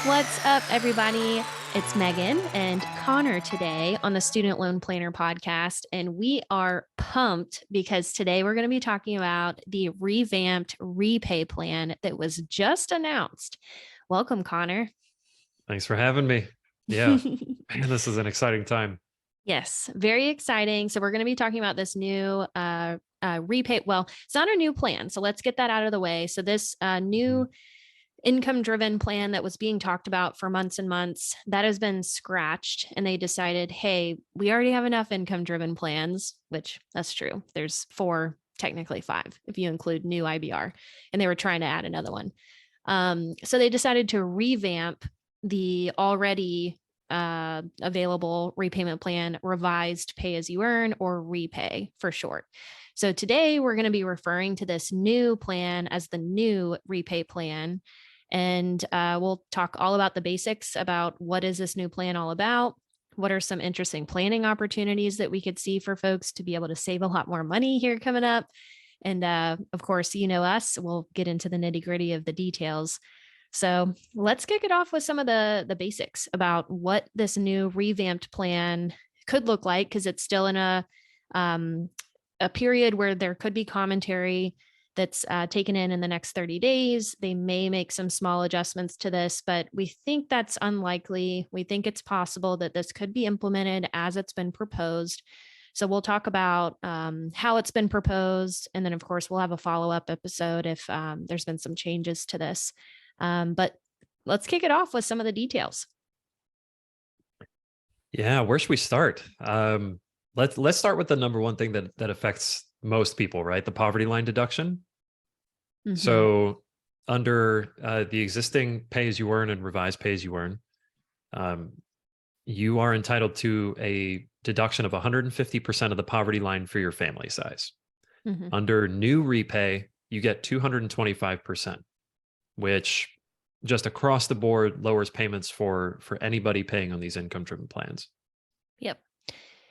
What's up, everybody? It's Meagan and Connor today on the Student Loan Planner podcast. And we are pumped because today we're going to be talking about the revamped repay plan that was just announced. Welcome, Connor. Thanks for having me. Yeah, man, this is an exciting time. Yes, very exciting. So we're going to be talking about this new repay. Well, it's not a new plan. So let's get that out of the way. So this new income-driven plan that was being talked about for months and months, that has been scratched. And they decided, hey, we already have enough income-driven plans, which that's true. There's 4, technically 5, if you include new IBR. And they were trying to add another one. So they decided to revamp the already available repayment plan, revised pay as you earn, or REPAYE for short. So today we're going to be referring to this new plan as the new REPAYE plan. And we'll talk all about the basics about what is this new plan all about? What are some interesting planning opportunities that we could see for folks to be able to save a lot more money here coming up? And of course, you know us, we'll get into the nitty gritty of the details. So let's kick it off with some of the basics about what this new revamped plan could look like, because it's still in a period where there could be commentary that's taken in the next 30 days. They may make some small adjustments to this, but we think that's unlikely. We think it's possible that this could be implemented as it's been proposed. So we'll talk about how it's been proposed. And then, of course, we'll have a follow-up episode if there's been some changes to this. But let's kick it off with some of the details. Yeah, where should we start? Let's start with the number one thing that affects most people, right? The poverty line deduction. Mm-hmm. So under the existing pay as you earn and revised pay as you earn, you are entitled to a deduction of 150% of the poverty line for your family size. Mm-hmm. Under new repay, you get 225%. Which just across the board lowers payments for anybody paying on these income-driven plans. Yep.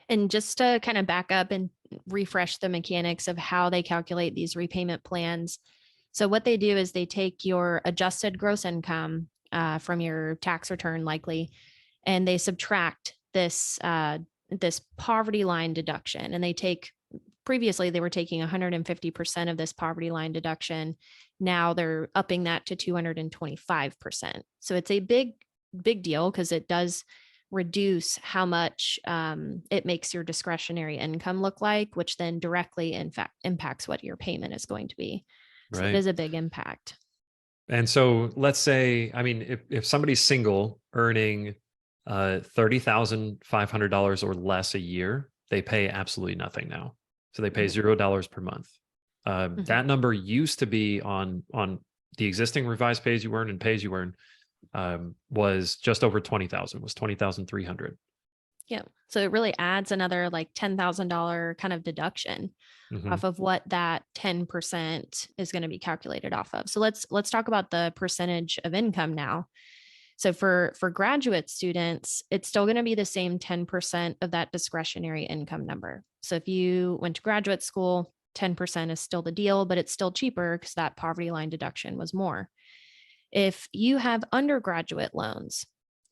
And just to kind of back up and refresh the mechanics of how they calculate these repayment plans. So what they do is they take your adjusted gross income from your tax return likely, and they subtract this poverty line deduction. And they take, previously they were taking 150% of this poverty line deduction. Now they're upping that to 225%. So it's a big deal because it does reduce how much it makes your discretionary income look like, which then directly, in fact, impacts what your payment is going to be. So It is a big impact. And so let's say, I mean, if somebody's single earning $30,500 or less a year, they pay absolutely nothing now. So they pay $0 per month. That number used to be on the existing revised pay as you earn and pay as you earn was just over 20,000, was 20,300. Yeah. So it really adds another like $10,000 kind of deduction off of what that 10% is going to be calculated off of. So let's talk about the percentage of income now. So for graduate students, it's still going to be the same 10% of that discretionary income number. So if you went to graduate school, 10% is still the deal, but it's still cheaper because that poverty line deduction was more. If you have undergraduate loans,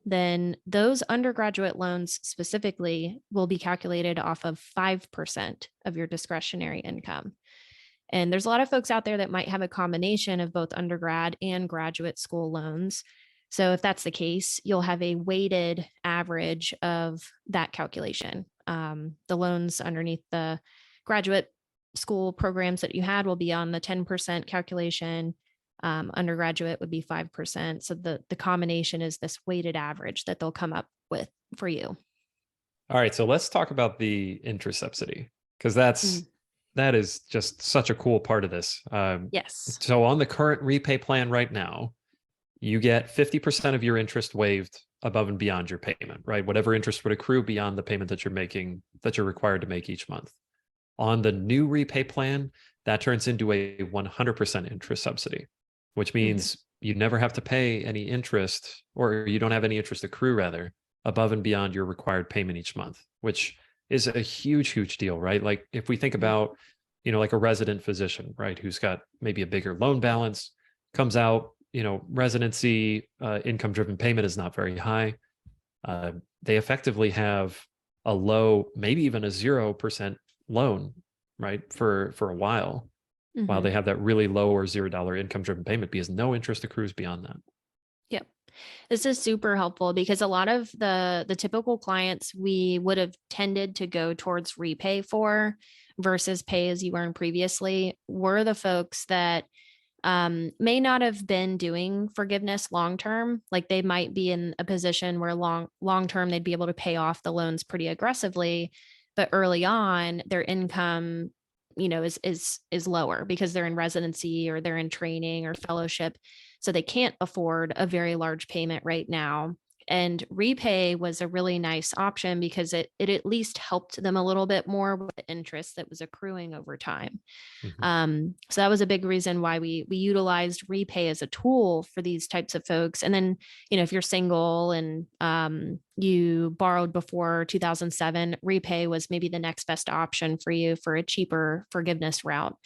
then those undergraduate loans specifically will be calculated off of 5% of your discretionary income. And there's a lot of folks out there that might have a combination of both undergrad and graduate school loans. So if that's the case, you'll have a weighted average of that calculation. The loans underneath the graduate school programs that you had will be on the 10% calculation. Undergraduate would be 5%. So the combination is this weighted average that they'll come up with for you. All right. So let's talk about the interest subsidy, because that is just such a cool part of this. Yes. So on the current repay plan right now, you get 50% of your interest waived above and beyond your payment, right? Whatever interest would accrue beyond the payment that you're making, that you're required to make each month. On the new repay plan, that turns into a 100% interest subsidy, which means you never have to pay any interest, or you don't have any interest accrue rather, above and beyond your required payment each month, which is a huge, huge deal, right? Like if we think about, like a resident physician, right, who's got maybe a bigger loan balance, comes out, residency income driven payment is not very high. They effectively have a low, maybe even a 0% loan, right? For a while they have that really low or $0 income driven payment, because no interest accrues beyond that. Yep. This is super helpful because a lot of the typical clients we would have tended to go towards repay for versus pay as you earn previously were the folks that may not have been doing forgiveness long term. Like they might be in a position where long term they'd be able to pay off the loans pretty aggressively, but early on their income is lower because they're in residency or they're in training or fellowship, so they can't afford a very large payment right now. And repay was a really nice option because it at least helped them a little bit more with the interest that was accruing over time. So that was a big reason why we utilized repay as a tool for these types of folks. And then, if you're single and you borrowed before 2007, repay was maybe the next best option for you for a cheaper forgiveness route.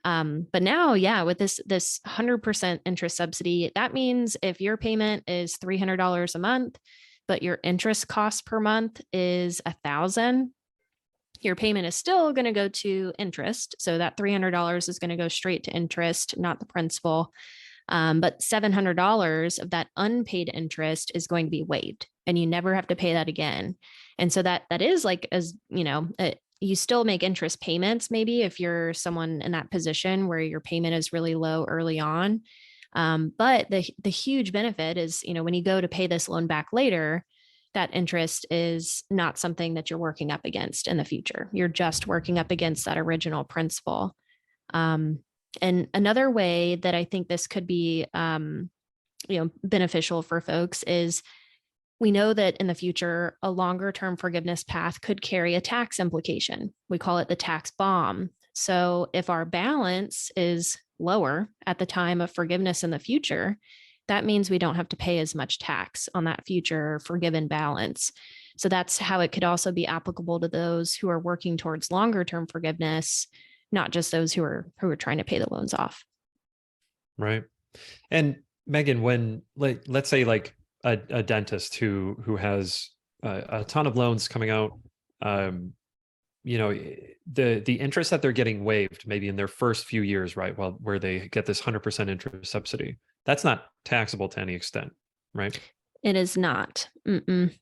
But now, with this 100% interest subsidy, that means if your payment is $300 a month, but your interest cost per month is $1,000, your payment is still going to go to interest. So that $300 is going to go straight to interest, not the principal. But $700 of that unpaid interest is going to be waived, and you never have to pay that again. And so that is like, as you still make interest payments, maybe if you're someone in that position where your payment is really low early on. But the huge benefit is, when you go to pay this loan back later, that interest is not something that you're working up against in the future. You're just working up against that original principal. And another way that I think this could be, beneficial for folks is we know that in the future, a longer term forgiveness path could carry a tax implication. We call it the tax bomb. So if our balance is lower at the time of forgiveness in the future, that means we don't have to pay as much tax on that future forgiven balance. So that's how it could also be applicable to those who are working towards longer term forgiveness, not just those who are trying to pay the loans off. Right. And Meagan, when let's say like a dentist who has a ton of loans coming out, the interest that they're getting waived maybe in their first few years, right? Well, where they get this 100% interest subsidy, that's not taxable to any extent, right? It is not.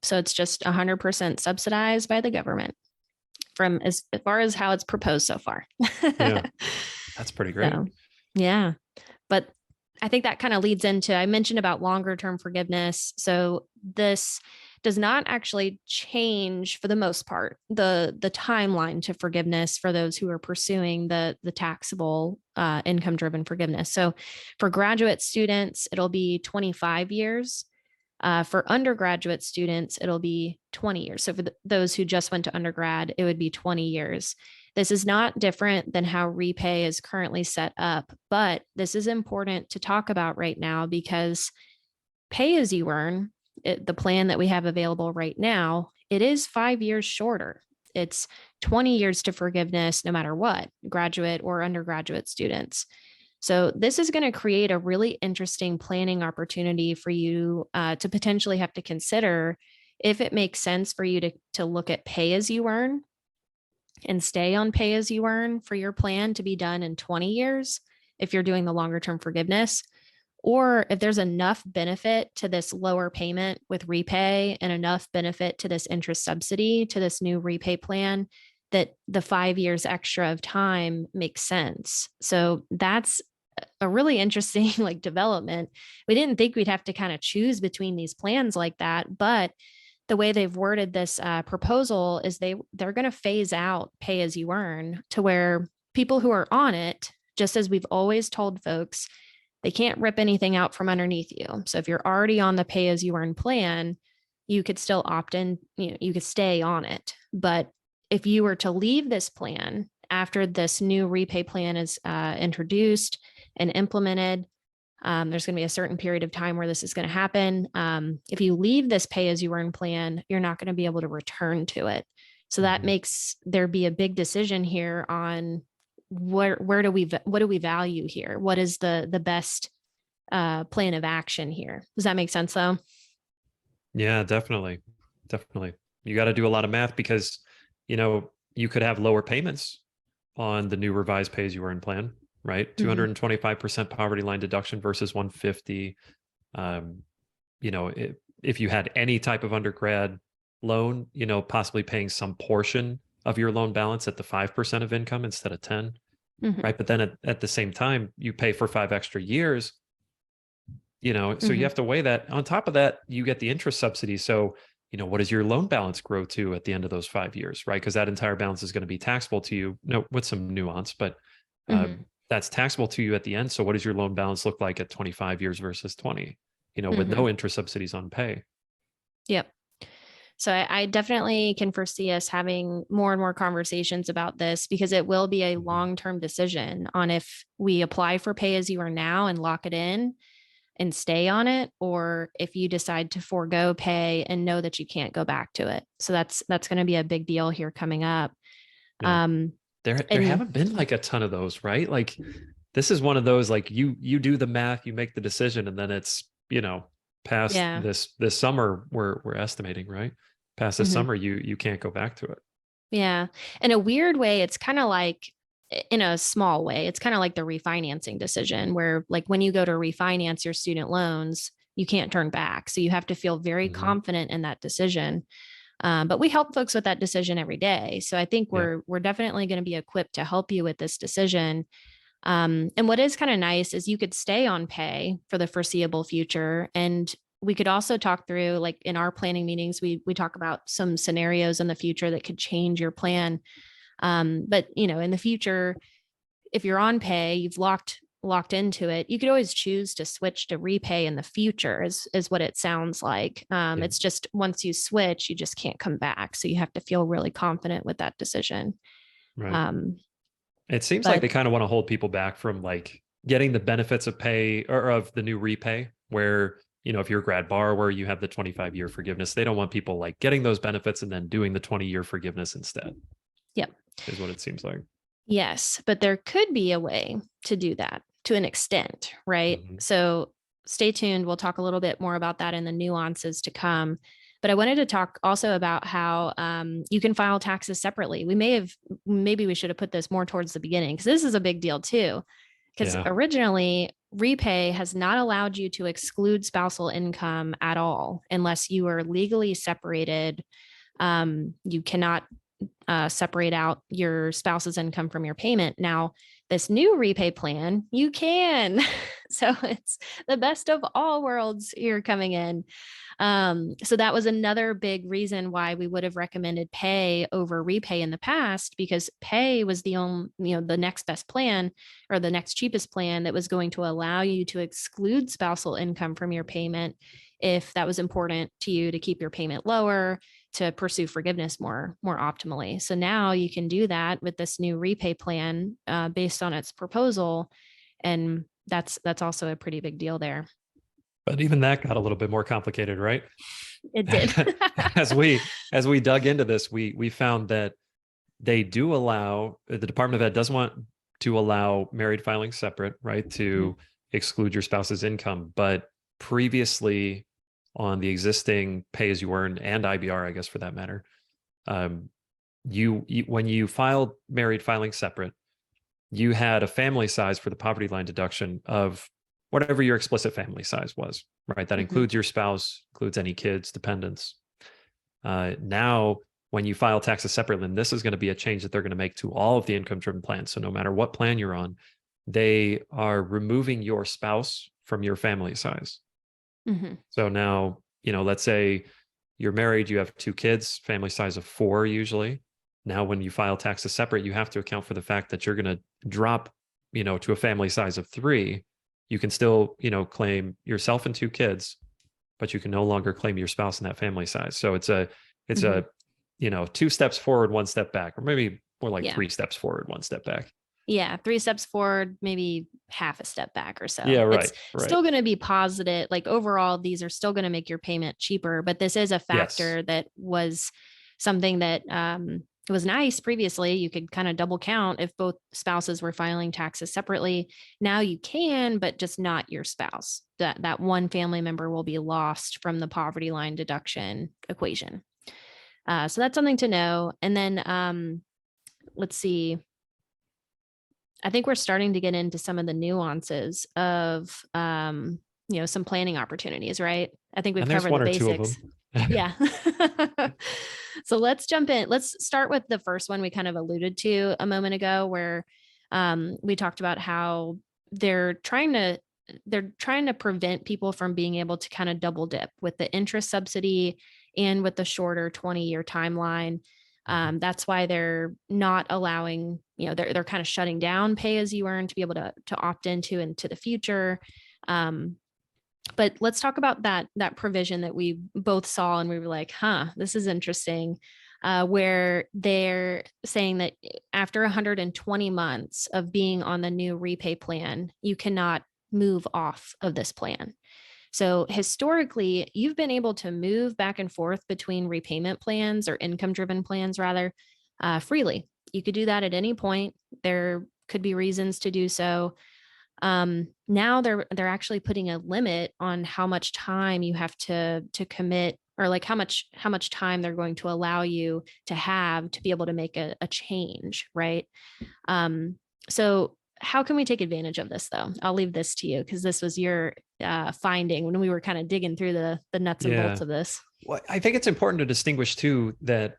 So it's just 100% subsidized by the government from as far as how it's proposed so far. Yeah, that's pretty great. So, yeah. But I think that kind of leads into, I mentioned about longer term forgiveness. So this does not actually change, for the most part, the timeline to forgiveness for those who are pursuing the taxable income driven forgiveness. So for graduate students, it'll be 25 years. For undergraduate students, it'll be 20 years. So for those who just went to undergrad, it would be 20 years. This is not different than how repay is currently set up, but this is important to talk about right now because pay as you earn, the plan that we have available right now, it is 5 years shorter. It's 20 years to forgiveness, no matter what, graduate or undergraduate students. So this is going to create a really interesting planning opportunity for you to potentially have to consider if it makes sense for you to look at pay as you earn and stay on pay as you earn for your plan to be done in 20 years if you're doing the longer term forgiveness, or if there's enough benefit to this lower payment with repay and enough benefit to this interest subsidy to this new repay plan that the 5 years extra of time makes sense. So that's a really interesting development. We didn't think we'd have to kind of choose between these plans like that, but the way they've worded this proposal is they're going to phase out pay as you earn to where people who are on it, just as we've always told folks, they can't rip anything out from underneath you. So if you're already on the pay as you earn plan, you could still opt in, you could stay on it. But if you were to leave this plan after this new repay plan is introduced and implemented, there's going to be a certain period of time where this is going to happen. If you leave this pay as you earn plan, you're not going to be able to return to it. So that makes there be a big what do we value here? What is the best plan of action here. Does that make sense though? Yeah, definitely. Definitely. You got to do a lot of math because, you could have lower payments on the new revised pay as you earn plan, right? Mm-hmm. 225% poverty line deduction versus 150. If you had any type of undergrad loan, possibly paying some portion of your loan balance at the 5% of income instead of 10, Mm-hmm. right? But then at the same time, you pay for 5 extra years, so you Mm-hmm. have to weigh that. On top of that, you get the interest subsidy. So, what does your loan balance grow to at the end of those 5 years, right? Because that entire balance is going to be taxable to you, with some nuance, but Mm-hmm. that's taxable to you at the end. So what does your loan balance look like at 25 years versus 20, with Mm-hmm. no interest subsidies on pay? Yep. So I definitely can foresee us having more and more conversations about this because it will be a Mhm. long-term decision on if we apply for pay as you are now and lock it in and stay on it, or if you decide to forego pay and know that you can't go back to it. So that's going to be a big deal here coming up. Yeah. Um, There and haven't been like a ton of those, right? Like this is one of those, like you do the math, you make the decision, and then it's, past yeah. this summer we're estimating, right? Past this Mhm. summer, you can't go back to it. Yeah. In a weird way, it's kind of like, in a small way, it's kind of like the refinancing decision where, like, when you go to refinance your student loans, you can't turn back. So you have to feel very Mhm. confident in that decision. But we help folks with that decision every day. So I think Yeah. we're definitely going to be equipped to help you with this decision. And what is kind of nice is you could stay on pay for the foreseeable future. And we could also talk through, like in our planning meetings, we talk about some scenarios in the future that could change your plan. But in the future, if you're on pay, you've locked into it, you could always choose to switch to repay in the future is what it sounds like. Yeah. It's just once you switch, you just can't come back. So you have to feel really confident with that decision. Right. Um, It seems like but they kind of want to hold people back from like getting the benefits of pay or of the new repay, where, if you're a grad borrower, you have the 25-year forgiveness. They don't want people like getting those benefits and then doing the 20-year forgiveness instead, yep. is what it seems like. Yes, but there could be a way to do that to an extent, right? Mhm. So stay tuned. We'll talk a little bit more about that in the nuances to come. But I wanted to talk also about how you can file taxes separately. Maybe we should have put this more towards the beginning because this is a big deal too. Because Yeah. originally, REPAYE has not allowed you to exclude spousal income at all unless you are legally separated. You cannot separate out your spouse's income from your payment. Now, this new REPAYE plan, you can. So it's the best of all worlds here coming in. So that was another big reason why we would have recommended pay over REPAYE in the past, because pay was the only, the next best plan or the next cheapest plan that was going to allow you to exclude spousal income from your payment if that was important to you to keep your payment lower, to pursue forgiveness more optimally. So now you can do that with this new REPAYE plan based on its proposal, and that's also a pretty big deal there. But even that got a little bit more complicated, right? It did. as we dug into this, we found that they do allow, the Department of Ed doesn't want to allow married filing separate, right? To exclude your spouse's income. But previously on the existing pay as you earn and IBR, I guess for that matter, you when you filed married filing separate, you had a family size for the poverty line deduction of whatever your explicit family size was, right? That Mhm. includes your spouse, includes any kids, dependents. Now, when you file taxes separately, and this is going to be a change that they're going to make to all of the income-driven plans. So no matter what plan you're on, they are removing your spouse from your family size. Mhm. So now, let's say you're married, you have 2 kids, family size of 4 usually. Now, when you file taxes separate, you have to account for the fact that you're going to drop, to a family size of 3. You can still, claim yourself and 2 kids, but you can no longer claim your spouse in that family size. So it's a, Mhm. 2 steps forward, 1 step back, or maybe more like Yeah. 3 steps forward, 1 step back. Yeah, 3 steps forward, maybe half a step back or Yeah, so. right, It's right. still going to be positive. Like overall, these are still going to make your payment cheaper, but this is a Yes. factor that was something that it was nice previously. You could kind of double count if both spouses were filing taxes separately. Now you can, but just not your spouse. That one family member will be lost from the poverty line deduction equation. So that's something to know. And then let's see. I think we're starting to get into some of the nuances of some planning opportunities, right? I think we've And there's covered one the or two of basics. them. Yeah. So let's jump in. Let's start with the first one we kind of alluded to a moment ago, where we talked about how they're trying to prevent people from being able to kind of double dip with the interest subsidy and with the shorter 20-year timeline. That's why they're not allowing, they're kind of shutting down pay as you earn to be able to opt into the future. But let's talk about that provision that we both saw and we were like, this is interesting, where they're saying that after 120 months of being on the new repay plan, you cannot move off of this plan. So historically, you've been able to move back and forth between repayment plans or income-driven plans rather freely. You could do that at any point. There could be reasons to do so. Now they're actually putting a limit on how much time you have to commit, or like how much time they're going to allow you to have to be able to make a change, right? So how can we take advantage of this though? I'll leave this to you because this was your finding when we were kind of digging through the nuts and bolts of this. Well, I think it's important to distinguish too that,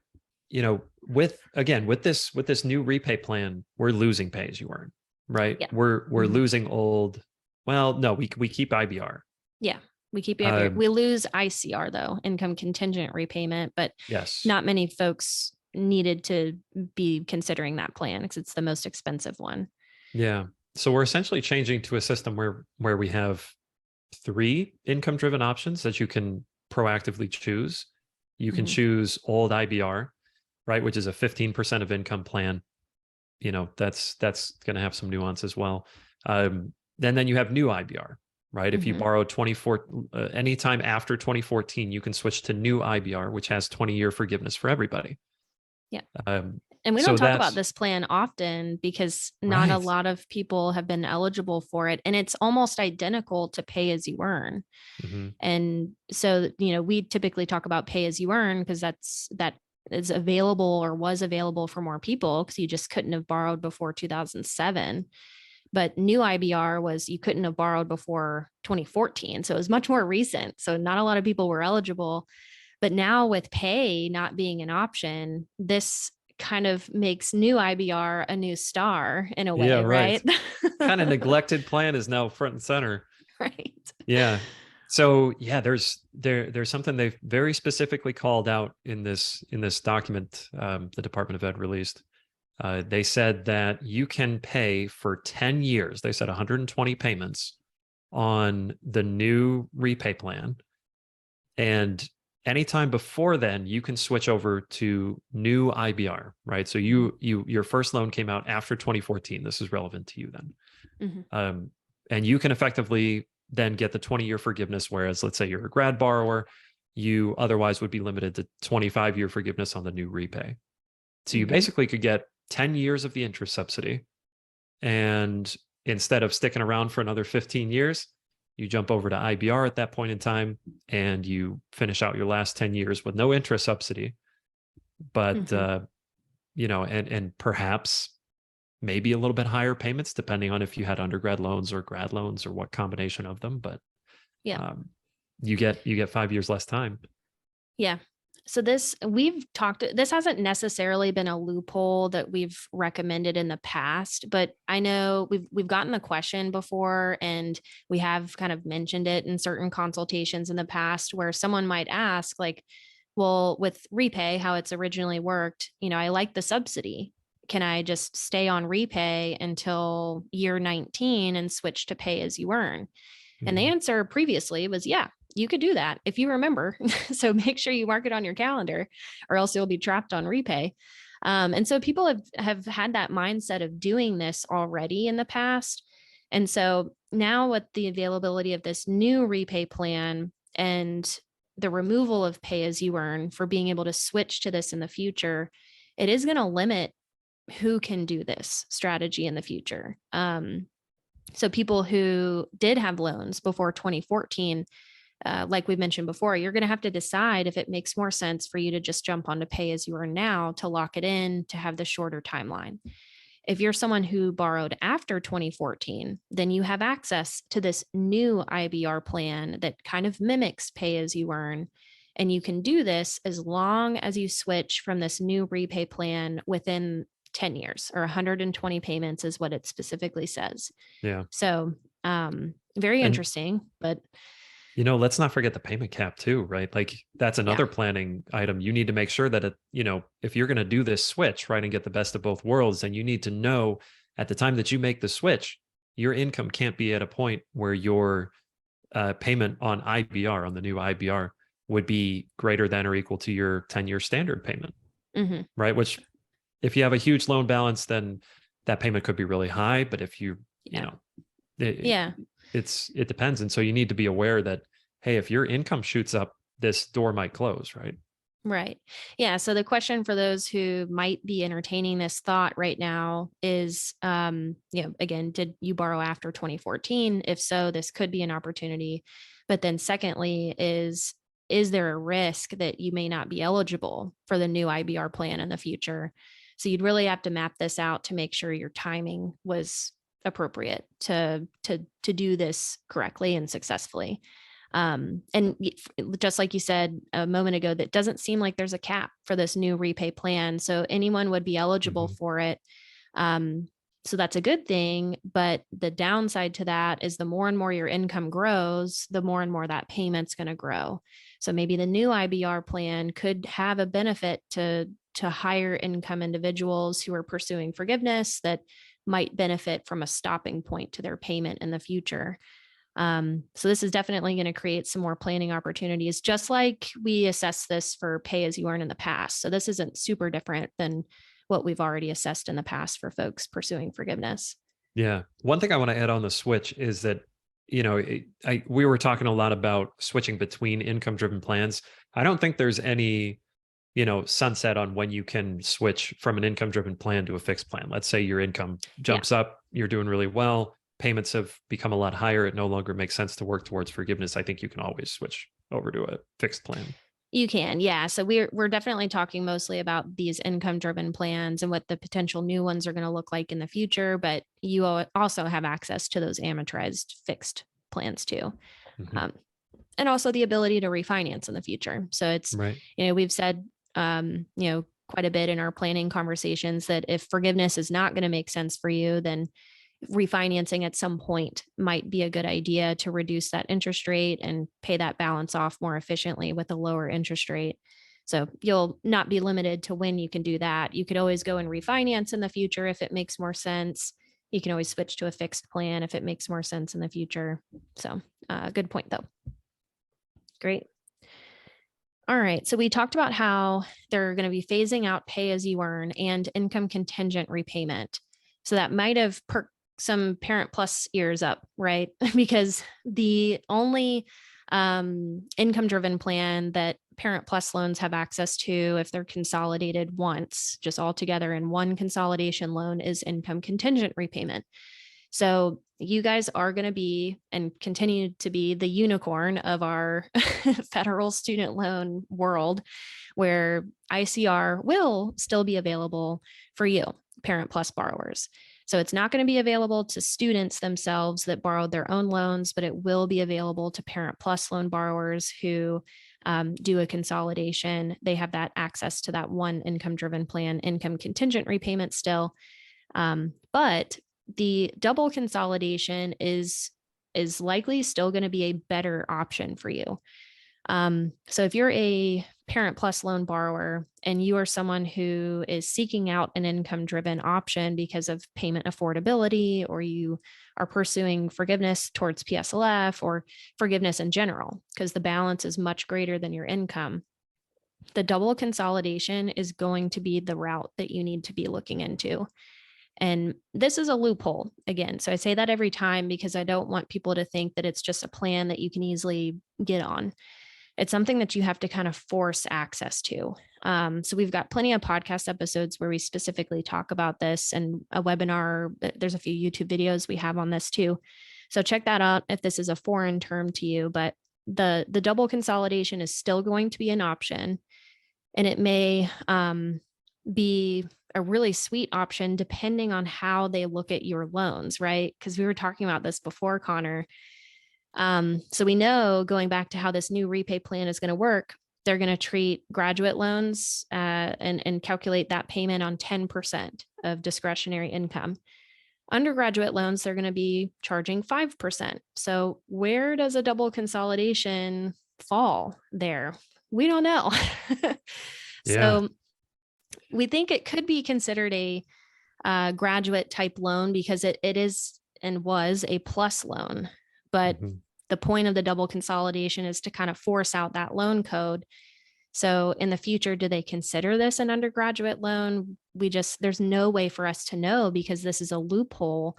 with this new repay plan, we're losing pay as you earn, right? Yeah. We're losing old. Well, no, we keep IBR. Yeah. We keep IBR. We lose ICR though, income contingent repayment, but yes, not many folks needed to be considering that plan because it's the most expensive one. Yeah. So we're essentially changing to a system where we have 3 income-driven options that you can proactively choose. You can choose old IBR, right, which is a 15% of income plan. That's going to have some nuance as well. Then you have new IBR, right? If you borrow anytime after 2014, you can switch to new IBR, which has 20-year forgiveness for everybody. Yeah. And we don't talk about this plan often because not a lot of people have been eligible for it. And it's almost identical to pay as you earn. And so, we typically talk about pay as you earn because that is available or was available for more people because you just couldn't have borrowed before 2007. But new IBR was you couldn't have borrowed before 2014. So it was much more recent. So not a lot of people were eligible. But now with pay not being an option, this kind of makes new IBR a new star in a way, right? Kind of neglected plan is now front and center. Right. Yeah. So yeah, there's something they've very specifically called out in this document the Department of Ed released. They said that you can pay for 10 years. They said 120 payments on the new repay plan. And anytime before then, you can switch over to new IBR, right? So your first loan came out after 2014. This is relevant to you then. And you can effectively then get the 20-year forgiveness, whereas let's say you're a grad borrower, you otherwise would be limited to 25-year forgiveness on the new repay. So you basically could get 10 years of the interest subsidy. And instead of sticking around for another 15 years, you jump over to IBR at that point in time and you finish out your last 10 years with no interest subsidy. But, and perhaps maybe a little bit higher payments, depending on if you had undergrad loans or grad loans or what combination of them. But you get 5 years less time. Yeah. So this hasn't necessarily been a loophole that we've recommended in the past, but I know we've gotten the question before and we have kind of mentioned it in certain consultations in the past where someone might ask like, well, with repay, how it's originally worked, I like the subsidy. Can I just stay on repay until year 19 and switch to pay as you earn? And the answer previously was, yeah, you could do that if you remember. So make sure you mark it on your calendar or else you'll be trapped on repay. And so people have had that mindset of doing this already in the past. And so now with the availability of this new repay plan and the removal of pay as you earn for being able to switch to this in the future, it is going to limit who can do this strategy in the future. So people who did have loans before 2014, like we mentioned before, you're going to have to decide if it makes more sense for you to just jump on to pay as you earn now, to lock it in, to have the shorter timeline. If you're someone who borrowed after 2014, then you have access to this new IBR plan that kind of mimics pay as you earn. And you can do this as long as you switch from this new repay plan within 10 years, or 120 payments is what it specifically says. Yeah. So very And interesting, but let's not forget the payment cap too, right? Like that's another planning item. You need to make sure that if you're going to do this switch, right, and get the best of both worlds, then you need to know at the time that you make the switch, your income can't be at a point where your payment on IBR, on the new IBR, would be greater than or equal to your 10-year standard payment, right? Which, if you have a huge loan balance, then that payment could be really high. But if it depends. And so you need to be aware that, hey, if your income shoots up, this door might close, right? Right. Yeah. So the question for those who might be entertaining this thought right now is, again, did you borrow after 2014? If so, this could be an opportunity. But then secondly, is there a risk that you may not be eligible for the new IBR plan in the future? So you'd really have to map this out to make sure your timing was appropriate to do this correctly and successfully. And just like you said a moment ago, that doesn't seem like there's a cap for this new repay plan. So anyone would be eligible for it. So that's a good thing. But the downside to that is the more and more your income grows, the more and more that payment's going to grow. So maybe the new IBR plan could have a benefit to higher income individuals who are pursuing forgiveness that might benefit from a stopping point to their payment in the future. So this is definitely going to create some more planning opportunities, just like we assessed this for pay as you earn in the past. So this isn't super different than what we've already assessed in the past for folks pursuing forgiveness. Yeah. One thing I want to add on the switch is that, we were talking a lot about switching between income-driven plans. I don't think there's any sunset on when you can switch from an income-driven plan to a fixed plan. Let's say your income jumps up, you're doing really well, payments have become a lot higher, it no longer makes sense to work towards forgiveness. I think you can always switch over to a fixed plan. You can, yeah. So we're definitely talking mostly about these income-driven plans and what the potential new ones are going to look like in the future, but you also have access to those amortized fixed plans too. And also the ability to refinance in the future. So it's, right. We've said, quite a bit in our planning conversations that if forgiveness is not going to make sense for you, then refinancing at some point might be a good idea to reduce that interest rate and pay that balance off more efficiently with a lower interest rate. So you'll not be limited to when you can do that. You could always go and refinance in the future if it makes more sense. You can always switch to a fixed plan if it makes more sense in the future. So good point though. Great. All right. So we talked about how they're going to be phasing out pay as you earn and income contingent repayment. So that might have perked some Parent Plus ears up, right? Because the only income driven plan that Parent Plus loans have access to, if they're consolidated once, just all together in one consolidation loan, is income contingent repayment. So you guys are going to be and continue to be the unicorn of our federal student loan world, where ICR will still be available for you, Parent Plus borrowers. So it's not going to be available to students themselves that borrowed their own loans, but it will be available to Parent Plus loan borrowers who do a consolidation. They have that access to that one income-driven plan, income contingent repayment still. But the double consolidation is likely still going to be a better option for you. So if you're a Parent Plus loan borrower and you are someone who is seeking out an income-driven option because of payment affordability, or you are pursuing forgiveness towards PSLF or forgiveness in general, because the balance is much greater than your income, the double consolidation is going to be the route that you need to be looking into. And this is a loophole again. So I say that every time because I don't want people to think that it's just a plan that you can easily get on. It's something that you have to kind of force access to. So we've got plenty of podcast episodes where we specifically talk about this, and a webinar. There's a few YouTube videos we have on this too. So check that out if this is a foreign term to you. But the double consolidation is still going to be an option, and it may be a really sweet option depending on how they look at your loans, right? Because we were talking about this before, Connor. So we know, going back to how this new repay plan is going to work, they're going to treat graduate loans and calculate that payment on 10% of discretionary income. Undergraduate loans, they're going to be charging 5%. So where does a double consolidation fall there? We don't know. So we think it could be considered a graduate type loan because it is and was a plus loan. But the point of the double consolidation is to kind of force out that loan code. So in the future, do they consider this an undergraduate loan? There's no way for us to know because this is a loophole.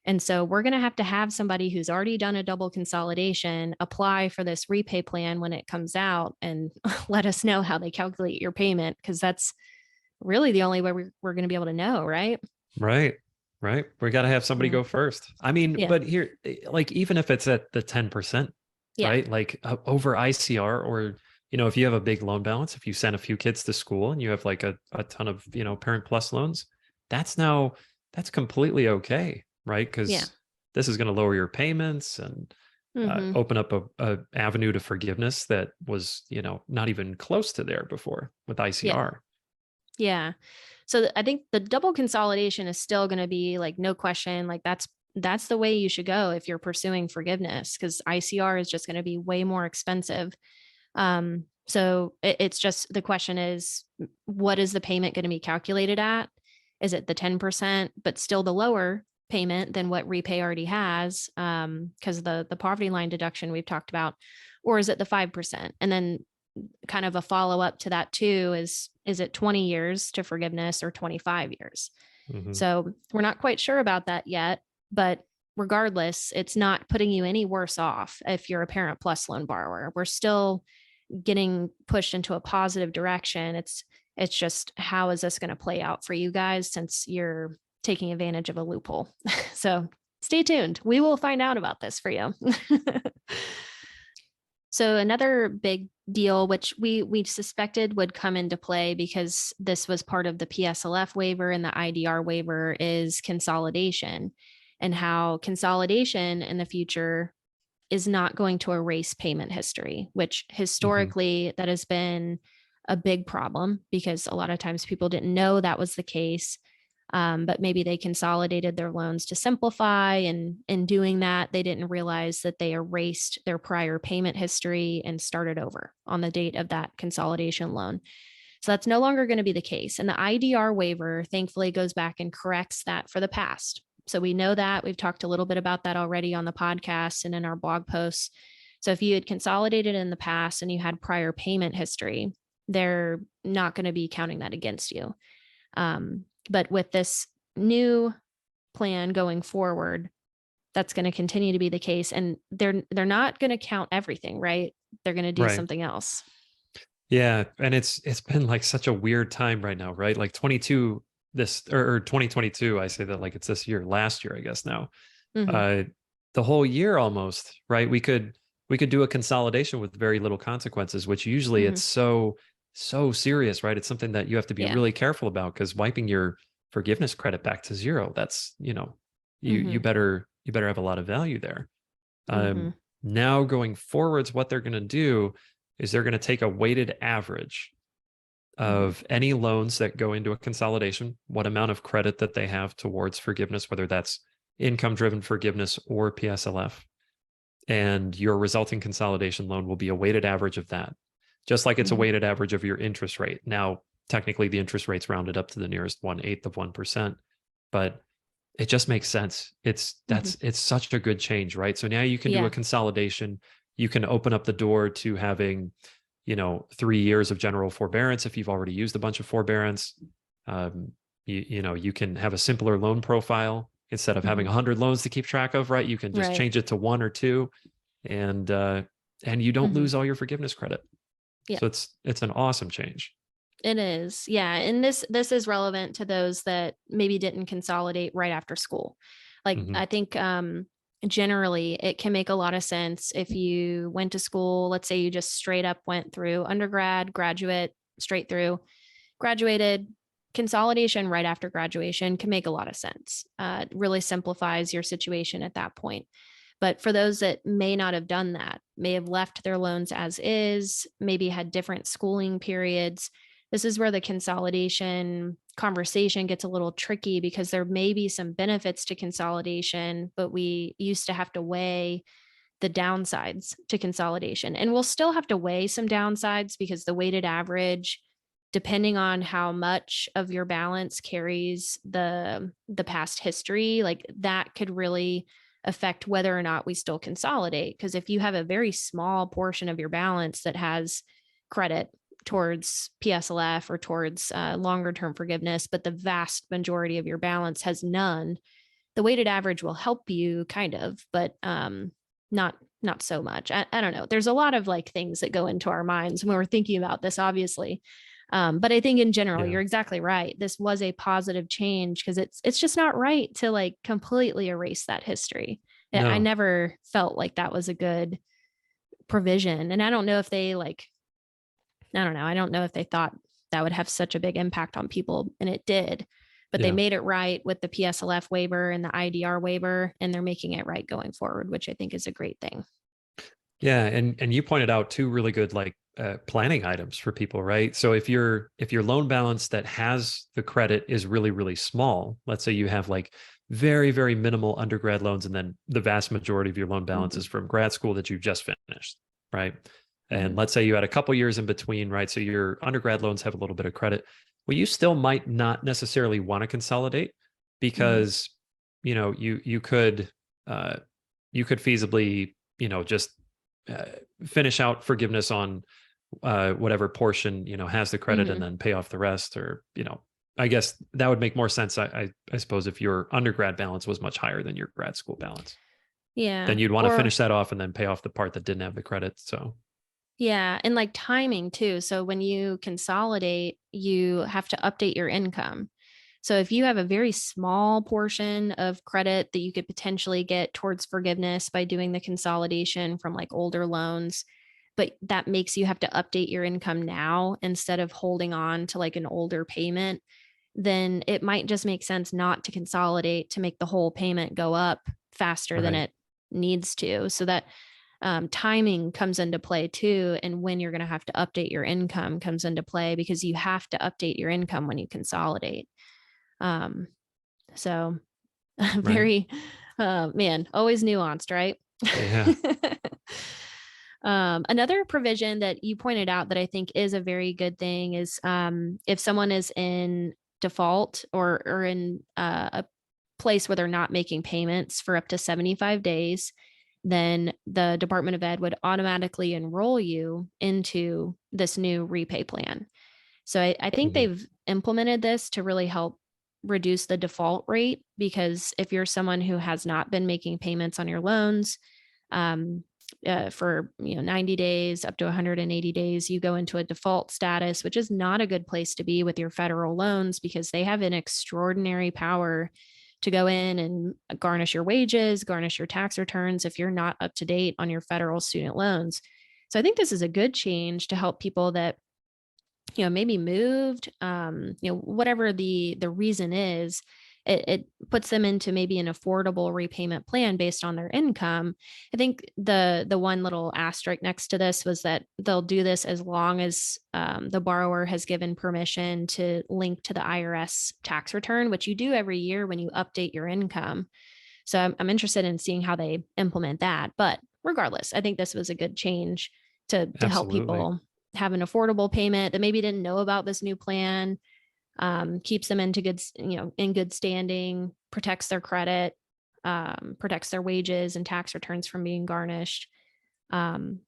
And so we're going to have somebody who's already done a double consolidation apply for this repay plan when it comes out and let us know how they calculate your payment, because that's really the only way we're going to be able to know, right? Right. We got to have somebody go first. I mean, but here, like, even if it's at the 10%, right? Like over ICR, or, if you have a big loan balance, if you send a few kids to school and you have like a ton of, parent plus loans, that's completely okay. Right. Because this is going to lower your payments and open up a avenue to forgiveness that was, not even close to there before with ICR. Yeah. So I think the double consolidation is still going to be like, no question, like that's the way you should go if you're pursuing forgiveness, because ICR is just going to be way more expensive. So it's just, the question is, what is the payment going to be calculated at? Is it the 10%, but still the lower payment than what REPAYE already has? Because the poverty line deduction we've talked about, or is it the 5%? And then kind of a follow up to that too is it 20 years to forgiveness or 25 years? So we're not quite sure about that yet, but regardless, it's not putting you any worse off if you're a parent plus loan borrower. We're still getting pushed into a positive direction. It's just, how is this going to play out for you guys since you're taking advantage of a loophole? So stay tuned. We will find out about this for you. So another big deal, which we suspected would come into play because this was part of the PSLF waiver and the IDR waiver, is consolidation, and how consolidation in the future is not going to erase payment history, which historically that has been a big problem because a lot of times people didn't know that was the case. But maybe they consolidated their loans to simplify, and in doing that, they didn't realize that they erased their prior payment history and started over on the date of that consolidation loan. So that's no longer going to be the case. And the IDR waiver, thankfully, goes back and corrects that for the past. So we know that. We've talked a little bit about that already on the podcast and in our blog posts. So if you had consolidated in the past and you had prior payment history, they're not going to be counting that against you. But with this new plan going forward, that's going to continue to be the case. And they're not going to count everything, right? They're going to do something else. Yeah. And it's been like such a weird time right now, right? Like 2022, I say that like it's this year, last year, I guess now, the whole year almost, right? We could do a consolidation with very little consequences, which usually it's so serious, right? It's something that you have to be really careful about, because wiping your forgiveness credit back to zero, that's, you better have a lot of value there. Now going forwards, what they're going to do is they're going to take a weighted average of any loans that go into a consolidation, what amount of credit that they have towards forgiveness, whether that's income driven forgiveness or PSLF, and your resulting consolidation loan will be a weighted average of that. Just like it's a weighted average of your interest rate. Now, technically, the interest rate's rounded up to the nearest 1/8 of 1%, but it just makes sense. It's such a good change, right? So now you can do a consolidation. You can open up the door to having, 3 years of general forbearance if you've already used a bunch of forbearance. You can have a simpler loan profile instead of having 100 loans to keep track of, right? You can just change it to 1 or 2, and you don't lose all your forgiveness credit. So it's an awesome change. It is. Yeah. And this is relevant to those that maybe didn't consolidate right after school. Like Mhm. I think generally it can make a lot of sense if you went to school, let's say you just straight up went through undergrad, graduate, straight through, graduated, consolidation right after graduation can make a lot of sense. It really simplifies your situation at that point. But for those that may not have done that, may have left their loans as is, maybe had different schooling periods, this is where the consolidation conversation gets a little tricky because there may be some benefits to consolidation, but we used to have to weigh the downsides to consolidation. And we'll still have to weigh some downsides because the weighted average, depending on how much of your balance carries the past history, like that could really affect whether or not we still consolidate. Because if you have a very small portion of your balance that has credit towards PSLF or towards longer term forgiveness, but the vast majority of your balance has none, the weighted average will help you kind of, but not so much. I don't know. There's a lot of like things that go into our minds when we're thinking about this, obviously. But I think in general, Yeah. you're exactly right. This was a positive change because it's just not right to like completely erase that history. I No. never felt like that was a good provision. And I don't know if they like, I don't know. I don't know if they thought that would have such a big impact on people, and it did. But they Yeah. made it right with the PSLF waiver and the IDR waiver, and they're making it right going forward, which I think is a great thing. Yeah, and you pointed out two really good like planning items for people, right? So if your loan balance that has the credit is really really small, let's say you have like very minimal undergrad loans, and then the vast majority of your loan balance Mhm. is from grad school that you just finished, right? And Mhm. let's say you had a couple years in between, right? So your undergrad loans have a little bit of credit. Well, you still might not necessarily want to consolidate Mhm. because uh, you could feasibly just uh, finish out forgiveness on whatever portion has the credit and Mhm. then pay off the rest, or I guess that would make more sense. I suppose if your undergrad balance was much higher than your grad school balance, Yeah. then you'd want to Or finish that off and then pay off the part that didn't have the credit. So yeah, and like timing too. So when you consolidate, you have to update your income. So if you have a very small portion of credit that you could potentially get towards forgiveness by doing the consolidation from like older loans, but that makes you have to update your income now instead of holding on to like an older payment, then it might just make sense not to consolidate to make the whole payment go up faster than right, it needs to. So that timing comes into play too. And when you're going to have to update your income comes into play because you have to update your income when you consolidate. Um, so right, very, man, always nuanced, right? yeah, Another provision that you pointed out that I think is a very good thing is if someone is in default or in a place where they're not making payments for up to 75 days, then the Department of Ed would automatically enroll you into this new repay plan. So I think mhm, they've implemented this to really help reduce the default rate because if you're someone who has not been making payments on your loans um, for 90 days up to 180 days, you go into a default status, which is not a good place to be with your federal loans because they have an extraordinary power to go in and garnish your wages, garnish your tax returns if you're not up to date on your federal student loans. So I think this is a good change to help people that maybe moved, whatever the reason is, it puts them into maybe an affordable repayment plan based on their income. I think the one little asterisk next to this was that they'll do this as long as the borrower has given permission to link to the IRS tax return, which you do every year when you update your income. So I'm interested in seeing how they implement that. But regardless, I think this was a good change to help absolutely, people have an affordable payment that maybe didn't know about this new plan, keeps them into good, in good standing, protects their credit, protects their wages and tax returns from being garnished. Um,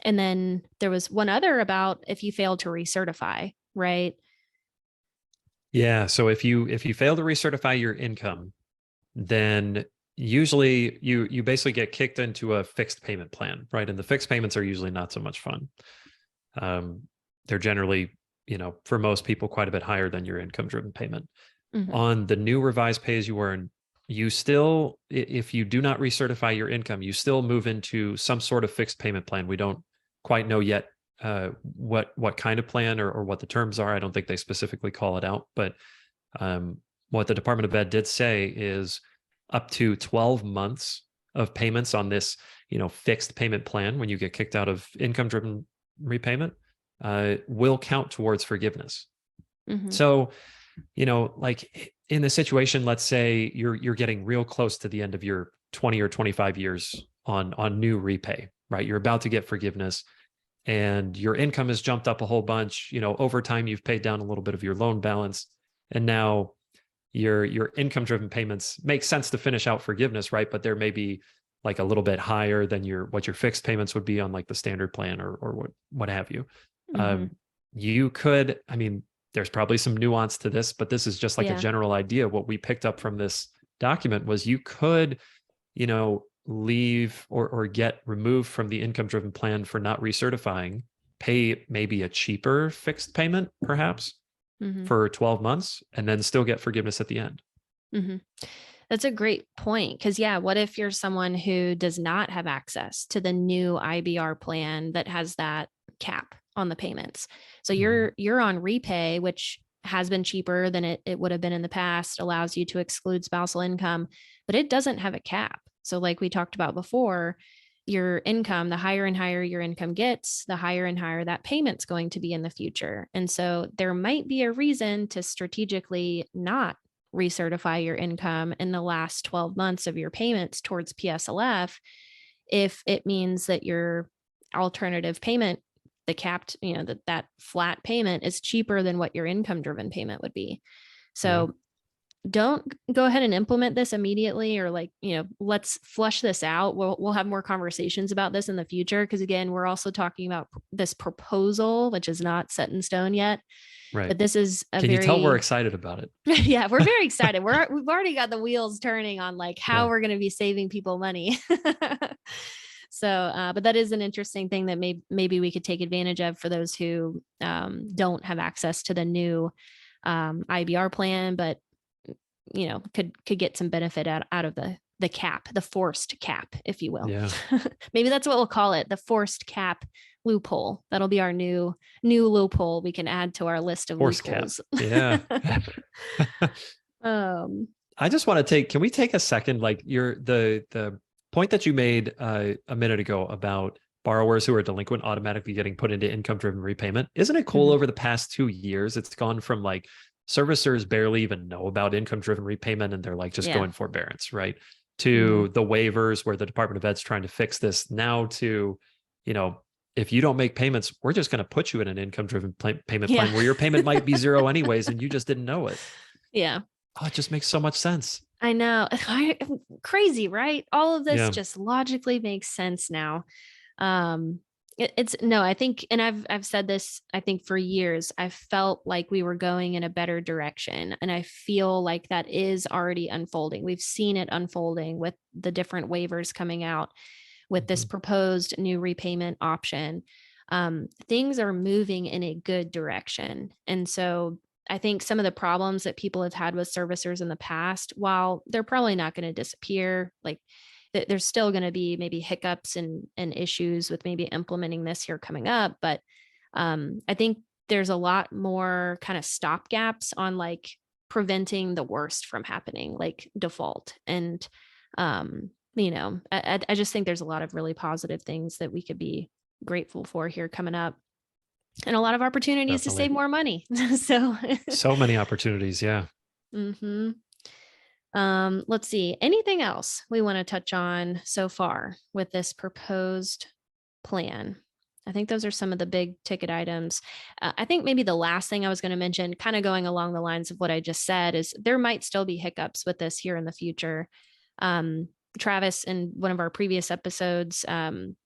and then there was one other about if you fail to recertify, right? yeah. So if you fail to recertify your income, then usually you basically get kicked into a fixed payment plan, right? And the fixed payments are usually not so much fun. Um, they're generally, for most people, quite a bit higher than your income driven payment. Mhm. On the new revised pay as you earn, you still, if you do not recertify your income, you still move into some sort of fixed payment plan. We don't quite know yet what kind of plan or what the terms are. I don't think they specifically call it out, but what the Department of Ed did say is up to 12 months of payments on this, fixed payment plan when you get kicked out of income driven repayment will count towards forgiveness. Mhm. So, like in the situation, let's say you're getting real close to the end of your 20 or 25 years on new repay, right? You're about to get forgiveness and your income has jumped up a whole bunch. Over time you've paid down a little bit of your loan balance, and now your income driven payments make sense to finish out forgiveness, right? But there may be like a little bit higher than what your fixed payments would be on like the standard plan or what have you. Mhm. You could, there's probably some nuance to this, but this is just like a Yeah. general idea. What we picked up from this document was you could, leave or get removed from the income driven plan for not recertifying, pay maybe a cheaper fixed payment, perhaps Mhm. for 12 months, and then still get forgiveness at the end. Mhm. That's a great point. Cause yeah, what if you're someone who does not have access to the new IBR plan that has that cap on the payments? So Mhm. you're on repay, which has been cheaper than it would have been in the past, allows you to exclude spousal income, but it doesn't have a cap. So like we talked about before, your income, the higher and higher your income gets, the higher and higher that payment's going to be in the future. And so there might be a reason to strategically not recertify your income in the last 12 months of your payments towards PSLF if it means that your alternative payment, the capped, that flat payment is cheaper than what your income driven payment would be. Yeah. So don't go ahead and implement this immediately, or let's flush this out. We'll have more conversations about this in the future, because again, we're also talking about this proposal, which is not set in stone yet, Right. but this is a Can you tell we're very excited about it? yeah, we're very excited. We've already got the wheels turning on like how Yeah. we're going to be saving people money. So, but that is an interesting thing that maybe we could take advantage of for those who don't have access to the new IBR plan, but could get some benefit out of the cap, the forced cap, if you will. Yeah. Maybe that's what we'll call it, the forced cap loophole. That'll be our new loophole we can add to our list of Horse cap. loopholes. Yeah. um I just want to can we take a second, like the point that you made a minute ago about borrowers who are delinquent automatically getting put into income driven repayment. Isn't it cool mhm. over the past 2 years? It's gone from like servicers barely even know about income driven repayment and they're like just Yeah. going forbearance, right? Mhm. To the waivers where the Department of Ed's trying to fix this now to, if you don't make payments, we're just going to put you in an income driven payment Yeah. plan where your payment might be zero anyways and you just didn't know it. Yeah. Oh, it just makes so much sense. I know. Crazy, right? All of this Yeah. just logically makes sense now. It's no, I think, and I've said this, I think for years, I felt like we were going in a better direction. And I feel like that is already unfolding. We've seen it unfolding with the different waivers coming out with this Mhm. proposed new repayment option. Things are moving in a good direction. And so I think some of the problems that people have had with servicers in the past, while they're probably not going to disappear, like there's still going to be maybe hiccups and issues with maybe implementing this here coming up. But I think there's a lot more kind of stop gaps on like preventing the worst from happening, like default. And, I just think there's a lot of really positive things that we could be grateful for here coming up, and a lot of opportunities to save Definitely. more money. So, So many opportunities. Yeah. mhm. Let's see. Anything else we want to touch on so far with this proposed plan? I think those are some of the big ticket items. I think maybe the last thing I was going to mention, kind of going along the lines of what I just said, is there might still be hiccups with this here in the future. Um, Travis, in one of our previous episodes,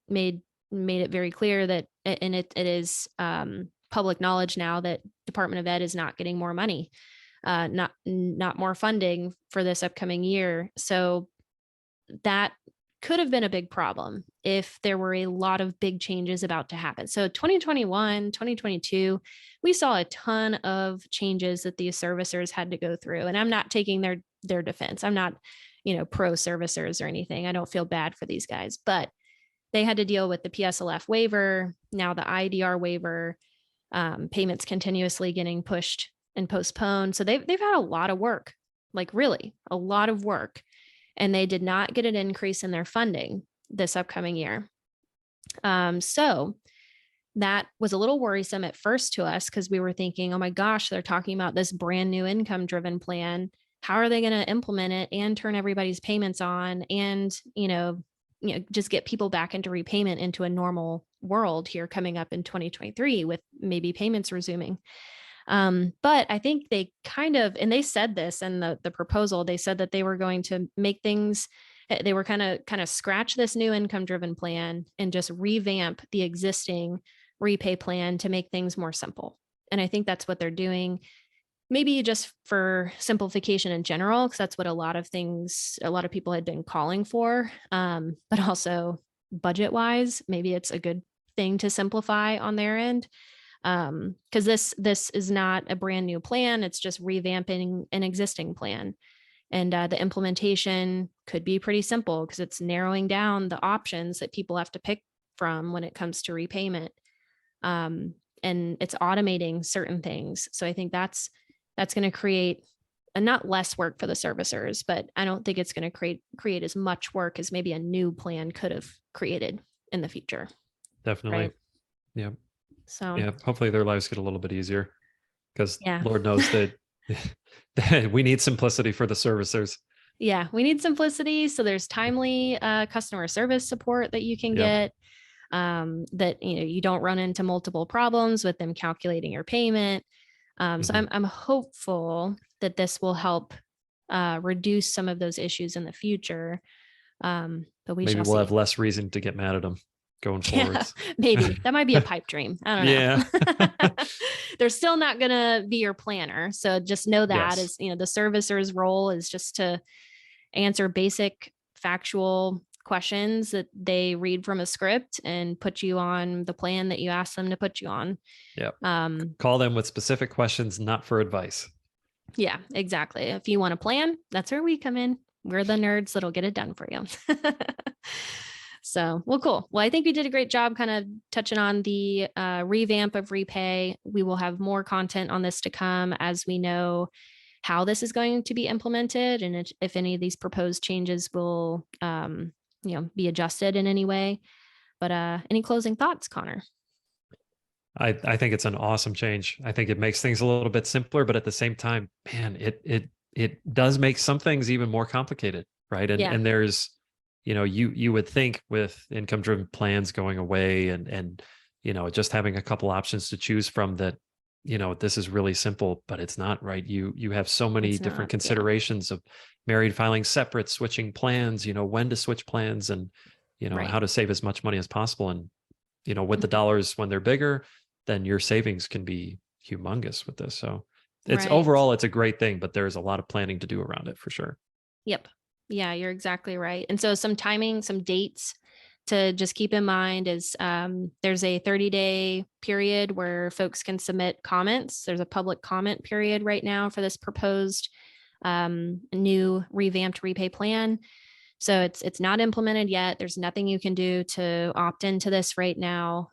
made it very clear that, and it is public knowledge now, that Department of Ed is not getting more money, not more funding for this upcoming year. So that could have been a big problem if there were a lot of big changes about to happen. So 2021, 2022, we saw a ton of changes that these servicers had to go through. And I'm not taking their defense. I'm not, pro servicers or anything. I don't feel bad for these guys, but they had to deal with the PSLF waiver, now the IDR waiver, payments continuously getting pushed and postponed. So they've had a lot of work, like really a lot of work. And they did not get an increase in their funding this upcoming year. So that was a little worrisome at first to us because we were thinking, oh my gosh, they're talking about this brand new income driven plan. How are they going to implement it and turn everybody's payments on and, just get people back into repayment into a normal world here coming up in 2023 with maybe payments resuming. But I think they kind of, and they said this in the proposal, they said that they were going to make things, they were kind of scratch this new income driven plan and just revamp the existing repay plan to make things more simple. And I think that's what they're doing. Maybe just for simplification in general, because that's what a lot of people had been calling for. But also budget wise, maybe it's a good thing to simplify on their end. Because this is not a brand new plan. It's just revamping an existing plan. And the implementation could be pretty simple because it's narrowing down the options that people have to pick from when it comes to repayment. And it's automating certain things. So I think that's going to create not less work for the servicers, but I don't think it's going to create as much work as maybe a new plan could have created in the future. Definitely. Right? Yeah. So yeah, hopefully their lives get a little bit easier because yeah. Lord knows that we need simplicity for the servicers. Yeah, we need simplicity. So there's timely customer service support that you can get. That you don't run into multiple problems with them calculating your payment. So I'm hopeful that this will help reduce some of those issues in the future. But maybe we'll have less reason to get mad at them going forward. Maybe that might be a pipe dream. I don't know. Yeah. They're still not going to be your planner. So just know that is, the servicer's role is just to answer basic factual questions that they read from a script and put you on the plan that you ask them to put you on. Yep. Call them with specific questions, not for advice. Yeah, exactly. If you want a plan, that's where we come in. We're the nerds that'll get it done for you. So, well, cool. Well, I think we did a great job kind of touching on the revamp of REPAYE. We will have more content on this to come as we know how this is going to be implemented and if any of these proposed changes will, be adjusted in any way. But any closing thoughts, Connor? I think it's an awesome change. I think it makes things a little bit simpler, but at the same time, man, it does make some things even more complicated, right? And there's, you would think with income driven plans going away and just having a couple options to choose from that, this is really simple, but it's not, right? You have so many different considerations of married filing separate, switching plans, when to switch plans and, how to save as much money as possible. And, with the dollars, when they're bigger, then your savings can be humongous with this. So it's overall, it's a great thing, but there's a lot of planning to do around it for sure. Yep. Yeah, you're exactly right. And so some timing, some dates to just keep in mind is there's a 30-day period where folks can submit comments. There's a public comment period right now for this proposed new revamped REPAYE plan. So it's not implemented yet. There's nothing you can do to opt into this right now.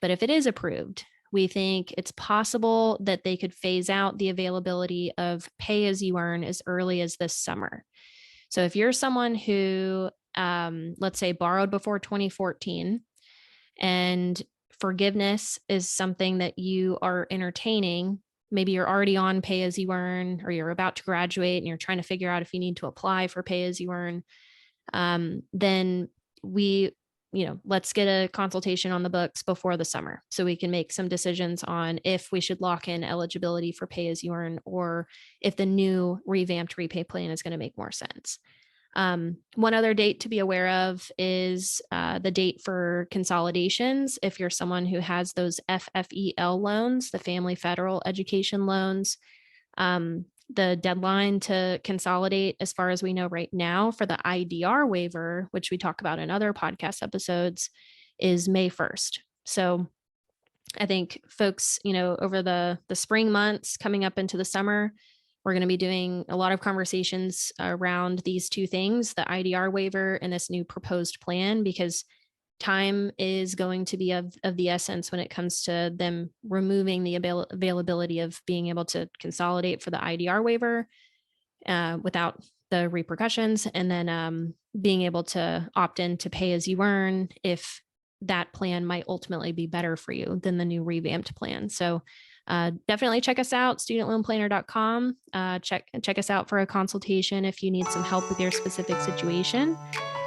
But if it is approved, we think it's possible that they could phase out the availability of pay as you earn as early as this summer. So if you're someone who, let's say, borrowed before 2014 and forgiveness is something that you are entertaining, maybe you're already on pay as you earn or you're about to graduate and you're trying to figure out if you need to apply for pay as you earn, then let's get a consultation on the books before the summer so we can make some decisions on if we should lock in eligibility for pay as you earn or if the new revamped REPAYE plan is going to make more sense. One other date to be aware of is the date for consolidations. If you're someone who has those FFEL loans, the Family Federal Education loans, The deadline to consolidate, as far as we know right now, for the IDR waiver, which we talk about in other podcast episodes, is May 1st. So I think folks, over the spring months coming up into the summer, we're going to be doing a lot of conversations around these two things, the IDR waiver and this new proposed plan, because time is going to be of the essence when it comes to them removing the availability of being able to consolidate for the IDR waiver without the repercussions, and then being able to opt in to pay as you earn if that plan might ultimately be better for you than the new revamped plan. So definitely check us out, studentloanplanner.com. Check us out for a consultation if you need some help with your specific situation.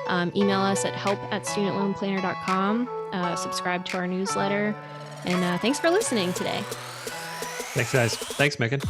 Email us at help@studentloanplanner.com. Subscribe to our newsletter. And thanks for listening today. Thanks, guys. Thanks, Meagan.